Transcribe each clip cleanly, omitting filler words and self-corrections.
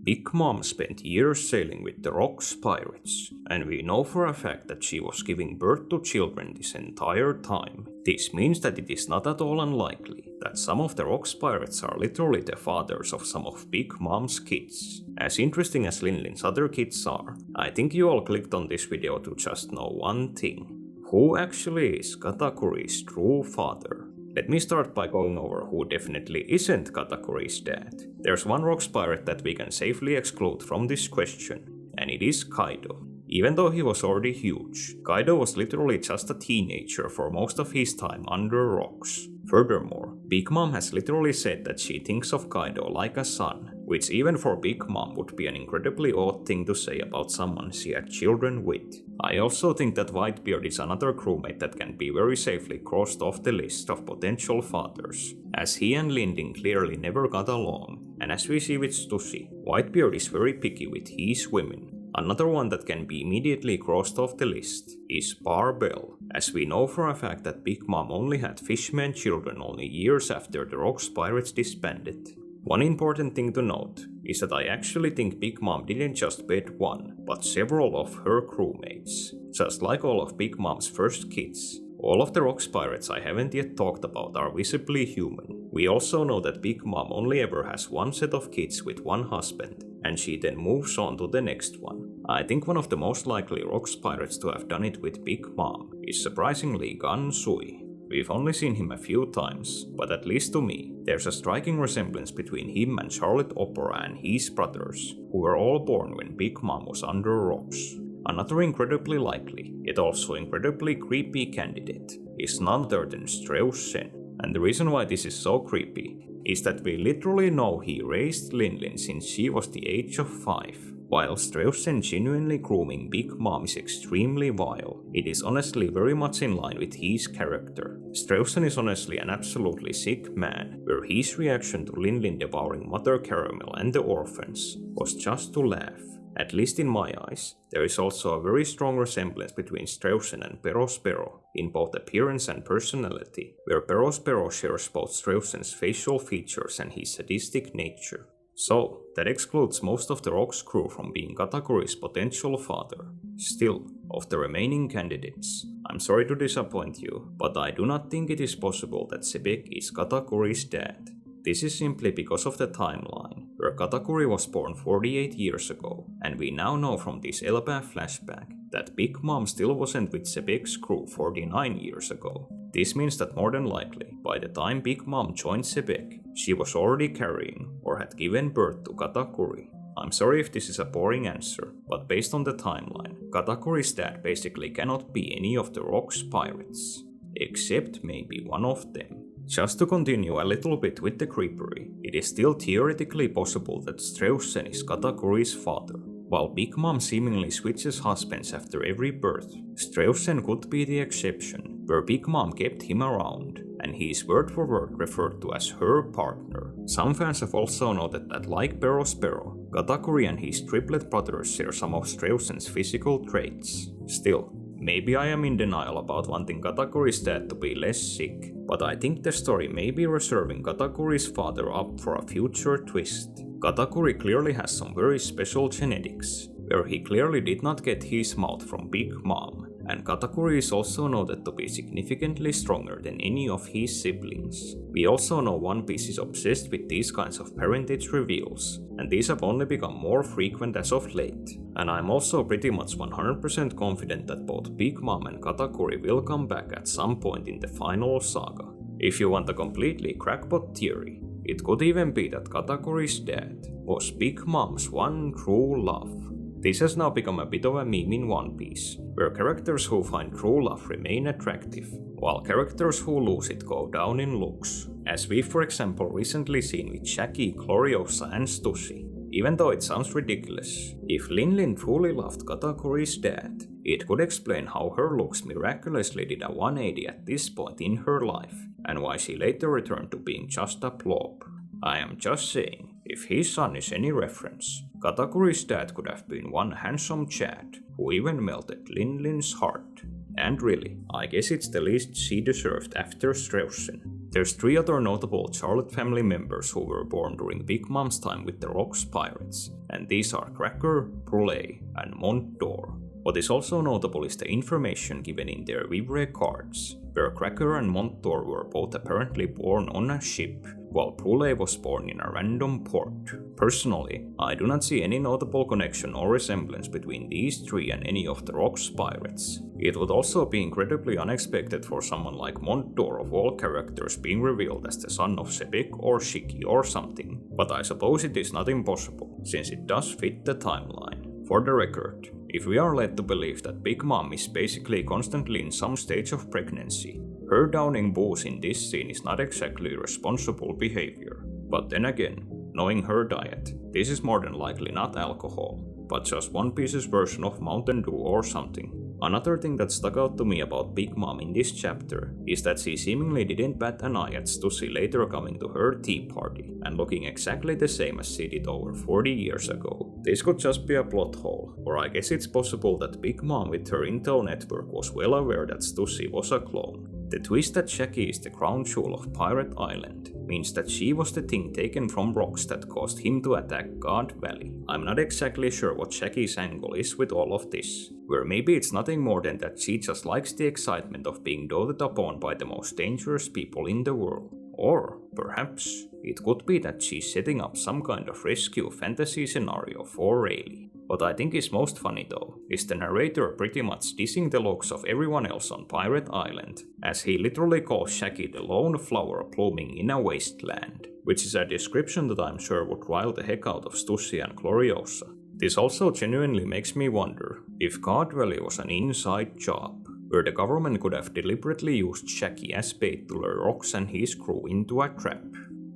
Big Mom spent years sailing with the Rocks pirates, and we know for a fact that she was giving birth to children this entire time. This means that it is not at all unlikely that some of the Rocks pirates are literally the fathers of some of Big Mom's kids. As interesting as Linlin's other kids are, I think you all clicked on this video to just know one thing. Who actually is Katakuri's true father? Let me start by going over who definitely isn't Katakuri's dad. There's one Rocks pirate that we can safely exclude from this question, and it is Kaido. Even though he was already huge, Kaido was literally just a teenager for most of his time under rocks. Furthermore, Big Mom has literally said that she thinks of Kaido like a son, which even for Big Mom would be an incredibly odd thing to say about someone she had children with. I also think that Whitebeard is another crewmate that can be very safely crossed off the list of potential fathers, as he and Lindin clearly never got along, and as we see with Stussy, Whitebeard is very picky with his women. Another one that can be immediately crossed off the list is Barbell, as we know for a fact that Big Mom only had fishmen children only years after the Rocks pirates disbanded. One important thing to note is that I actually think Big Mom didn't just bed one, but several of her crewmates. Just like all of Big Mom's first kids, all of the Rocks pirates I haven't yet talked about are visibly human. We also know that Big Mom only ever has one set of kids with one husband, and she then moves on to the next one. I think one of the most likely Rocks pirates to have done it with Big Mom is surprisingly Gon Sui. We've only seen him a few times, but at least to me, there's a striking resemblance between him and Charlotte Opera and his brothers, who were all born when Big Mom was under rocks. Another incredibly likely, yet also incredibly creepy candidate is none other than Straussen. And the reason why this is so creepy is that we literally know he raised Linlin since she was the age of 5. While Straussen genuinely grooming Big Mom is extremely vile, it is honestly very much in line with his character. Straussen is honestly an absolutely sick man, where his reaction to Linlin devouring Mother Caramel and the orphans was just to laugh. At least in my eyes, there is also a very strong resemblance between Straussen and Perospero in both appearance and personality, where Perospero shares both Straussen's facial features and his sadistic nature. So, that excludes most of the Rocks crew from being Katakuri's potential father. Still, of the remaining candidates, I'm sorry to disappoint you, but I do not think it is possible that Sebek is Katakuri's dad. This is simply because of the timeline, where Katakuri was born 48 years ago, and we now know from this Elbaf flashback that Big Mom still wasn't with Sebek's crew 49 years ago. This means that more than likely, by the time Big Mom joined Sebek, she was already carrying or had given birth to Katakuri. I'm sorry if this is a boring answer, but based on the timeline, Katakuri's dad basically cannot be any of the Rocks pirates, except maybe one of them. Just to continue a little bit with the creepery, it is still theoretically possible that Straussen is Katakuri's father. While Big Mom seemingly switches husbands after every birth, Straussen could be the exception, where Big Mom kept him around, and he is word for word referred to as her partner. Some fans have also noted that like Perospero, Katakuri and his triplet brothers share some of Straussen's physical traits. Still, maybe I am in denial about wanting Katakuri's dad to be less sick, but I think the story may be reserving Katakuri's father up for a future twist. Katakuri clearly has some very special genetics, where he clearly did not get his mouth from Big Mom, and Katakuri is also noted to be significantly stronger than any of his siblings. We also know One Piece is obsessed with these kinds of parentage reveals, and these have only become more frequent as of late. And I'm also pretty much 100% confident that both Big Mom and Katakuri will come back at some point in the final saga. If you want a completely crackpot theory, it could even be that Katakuri's dad was Big Mom's one true love. This has now become a bit of a meme in One Piece, where characters who find true love remain attractive, while characters who lose it go down in looks, as we've for example recently seen with Shakky, Gloriosa and Stussy. Even though it sounds ridiculous, if Linlin truly loved Katakuri's dad, it could explain how her looks miraculously did a 180 at this point in her life, and why she later returned to being just a blob. I am just saying, if his son is any reference, Katakuri's dad could have been one handsome Chad who even melted Linlin's heart. And really, I guess it's the least she deserved after Straussen. There's 3 other notable Charlotte family members who were born during Big Mom's time with the Rocks pirates, and these are Cracker, Brule, and Mont d'Or. What is also notable is the information given in their vivre cards, where Cracker and Mont d'Or were both apparently born on a ship, while Brule was born in a random port. Personally, I do not see any notable connection or resemblance between these three and any of the Rock's pirates. It would also be incredibly unexpected for someone like Mont d'Or of all characters being revealed as the son of Sebek or Shakky or something, but I suppose it is not impossible, since it does fit the timeline. For the record, if we are led to believe that Big Mom is basically constantly in some stage of pregnancy, her downing booze in this scene is not exactly responsible behavior. But then again, knowing her diet, this is more than likely not alcohol, but just One Piece's version of Mountain Dew or something. Another thing that stuck out to me about Big Mom in this chapter is that she seemingly didn't bat an eye at Stussy later coming to her tea party and looking exactly the same as she did over 40 years ago. This could just be a plot hole, or I guess it's possible that Big Mom with her intel network was well aware that Stussy was a clone. The twist that Shakky is the crown jewel of Pirate Island means that she was the thing taken from rocks that caused him to attack God Valley. I'm not exactly sure what Shakky's angle is with all of this, where maybe it's nothing more than that she just likes the excitement of being doted upon by the most dangerous people in the world. Or perhaps it could be that she's setting up some kind of rescue fantasy scenario for Rayleigh. What I think is most funny though, is the narrator pretty much dissing the looks of everyone else on Pirate Island, as he literally calls Shakky the lone flower blooming in a wasteland, which is a description that I'm sure would rile the heck out of Stussy and Gloriosa. This also genuinely makes me wonder if God Valley was an inside job, where the government could have deliberately used Shakky as bait to lure Rox and his crew into a trap.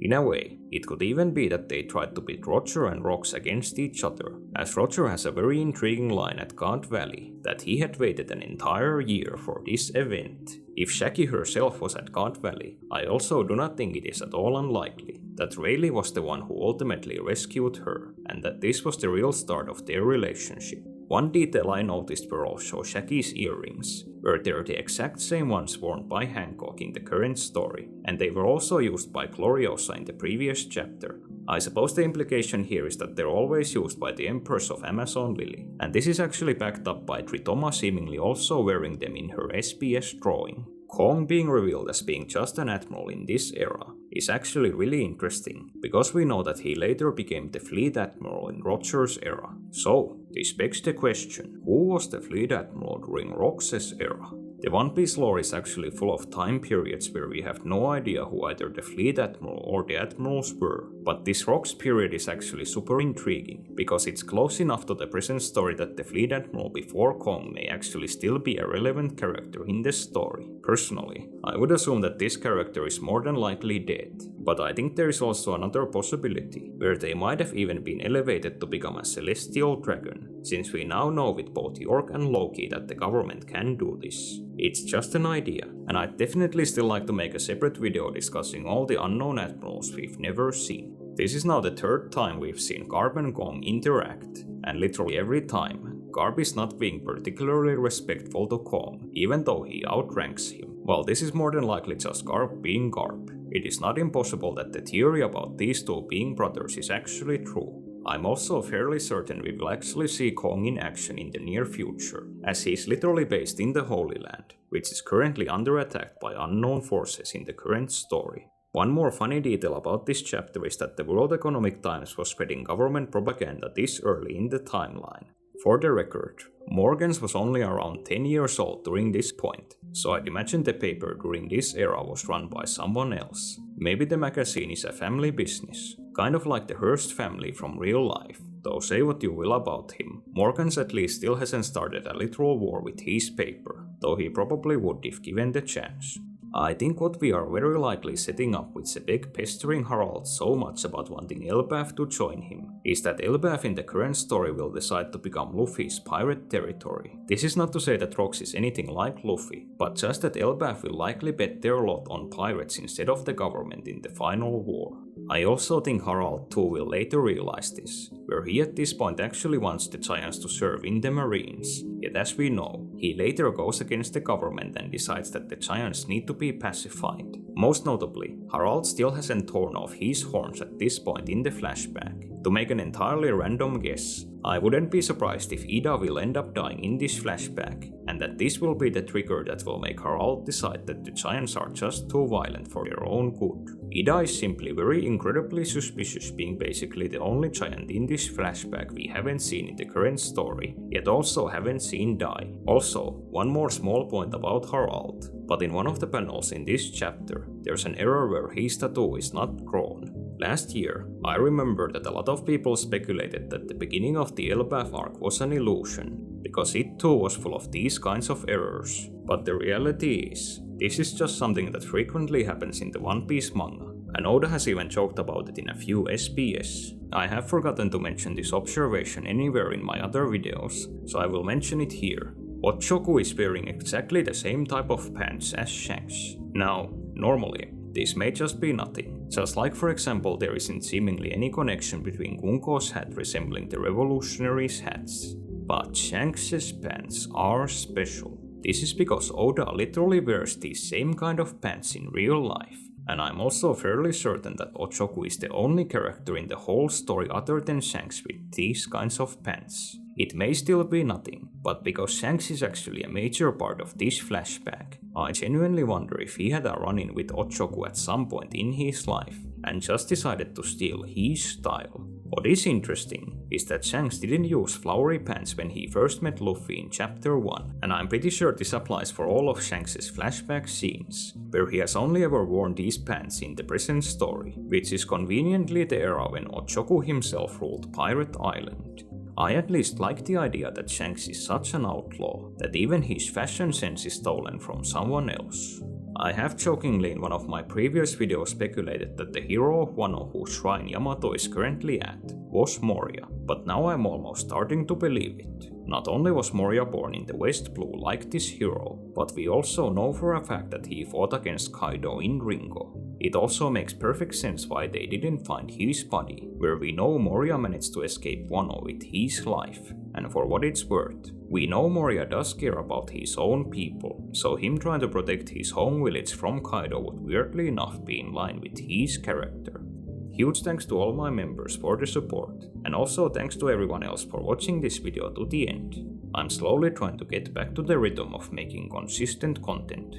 In a way, it could even be that they tried to pit Roger and Rox against each other, as Roger has a very intriguing line at God Valley that he had waited an entire year for this event. If Shakky herself was at God Valley, I also do not think it is at all unlikely that Rayleigh was the one who ultimately rescued her, and that this was the real start of their relationship. One detail I noticed were also Shakky's earrings, where they're the exact same ones worn by Hancock in the current story, and they were also used by Gloriosa in the previous chapter. I suppose the implication here is that they're always used by the Empress of Amazon Lily, and this is actually backed up by Tritoma seemingly also wearing them in her SBS drawing. Kong being revealed as being just an admiral in this era is actually really interesting, because we know that he later became the fleet admiral in Roger's era. So, this begs the question, who was the fleet admiral during Rox's era? The One Piece lore is actually full of time periods where we have no idea who either the fleet admiral or the admirals were, but this Rox period is actually super intriguing, because it's close enough to the present story that the fleet admiral before Kong may actually still be a relevant character in the story. Personally, I would assume that this character is more than likely dead, but I think there is also another possibility, where they might have even been elevated to become a celestial dragon, since we now know with both York and Loki that the government can do this. It's just an idea, and I'd definitely still like to make a separate video discussing all the unknown admirals we've never seen. This is now the third time we've seen Garp and Kong interact, and literally every time, Garp is not being particularly respectful to Kong, even though he outranks him. While this is more than likely just Garp being Garp, it is not impossible that the theory about these two being brothers is actually true. I'm also fairly certain we will actually see Kong in action in the near future, as he is literally based in the Holy Land, which is currently under attack by unknown forces in the current story. One more funny detail about this chapter is that the World Economic Times was spreading government propaganda this early in the timeline. For the record, Morgan's was only around 10 years old during this point, so I'd imagine the paper during this era was run by someone else. Maybe the magazine is a family business, kind of like the Hearst family from real life. Though say what you will about him, Morgan's at least still hasn't started a literal war with his paper, though he probably would if given the chance. I think what we are very likely setting up with Sebek pestering Harald so much about wanting Elbaf to join him is that Elbaf in the current story will decide to become Luffy's pirate territory. This is not to say that Rox is anything like Luffy, but just that Elbaf will likely bet their lot on pirates instead of the government in the final war. I also think Harald too will later realize this, where he at this point actually wants the Giants to serve in the Marines, yet as we know, he later goes against the government and decides that the Giants need to be pacified. Most notably, Harald still hasn't torn off his horns at this point in the flashback, To make an entirely random guess, I wouldn't be surprised if Ida will end up dying in this flashback, and that this will be the trigger that will make Harald decide that the giants are just too violent for their own good. Ida is simply very incredibly suspicious, being basically the only giant in this flashback we haven't seen in the current story, yet also haven't seen die. Also, one more small point about Harald, but in one of the panels in this chapter, there's an error where his tattoo is not drawn. Last year, I remember that a lot of people speculated that the beginning of the Elbaf arc was an illusion, because it too was full of these kinds of errors. But the reality is, this is just something that frequently happens in the One Piece manga, and Oda has even joked about it in a few SBS. I have forgotten to mention this observation anywhere in my other videos, so I will mention it here. Ochoku is wearing exactly the same type of pants as Shanks. Now, normally, this may just be nothing, just like for example there isn't seemingly any connection between Gunko's hat resembling the revolutionaries' hats. But Shanks' pants are special. This is because Oda literally wears these same kind of pants in real life, and I'm also fairly certain that Ochoku is the only character in the whole story other than Shanks with these kinds of pants. It may still be nothing, but because Shanks is actually a major part of this flashback, I genuinely wonder if he had a run-in with Ochoku at some point in his life and just decided to steal his style. What is interesting is that Shanks didn't use flowery pants when he first met Luffy in chapter 1, and I'm pretty sure this applies for all of Shanks' flashback scenes, where he has only ever worn these pants in the present story, which is conveniently the era when Ochoku himself ruled Pirate Island. I at least like the idea that Shanks is such an outlaw that even his fashion sense is stolen from someone else. I have jokingly in one of my previous videos speculated that the hero of Wano whose shrine Yamato is currently at was Moria, but now I'm almost starting to believe it. Not only was Moria born in the West Blue like this hero, but we also know for a fact that he fought against Kaido in Ringo. It also makes perfect sense why they didn't find his body, where we know Moria managed to escape Wano with his life. And for what it's worth, we know Moria does care about his own people, so him trying to protect his home village from Kaido would weirdly enough be in line with his character. Huge thanks to all my members for the support, and also thanks to everyone else for watching this video to the end. I'm slowly trying to get back to the rhythm of making consistent content.